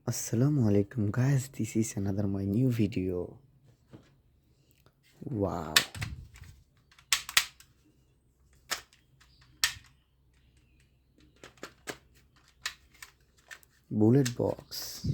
Assalamu alaikum guys, this is another my new video. Wow, bullet box.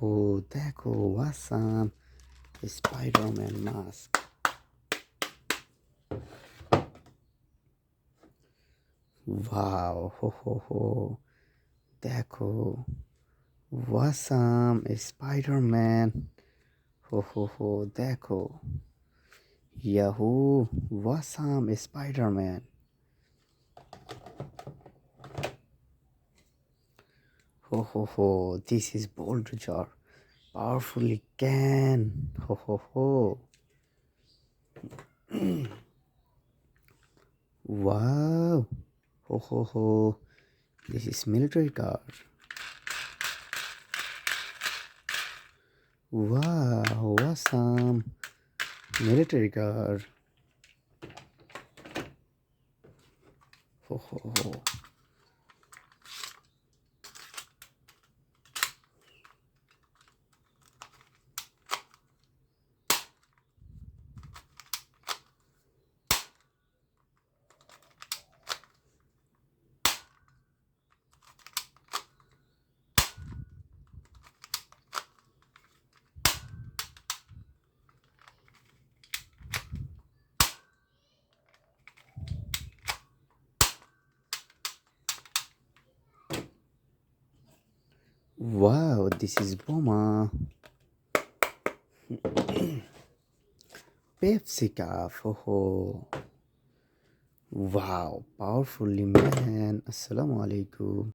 हो देखो awesome Spider-Man mask. Wow, ho देखो awesome Spider-Man. Ho देखो Yahoo awesome Spider-Man. Ho this is bolt jar. Powerfully can. Ho wow. Ho this is military car. Wow, awesome military car. Ho wow, this is Boma. Pepsi cup. Ho wow, powerfully man. Assalamu alaikum.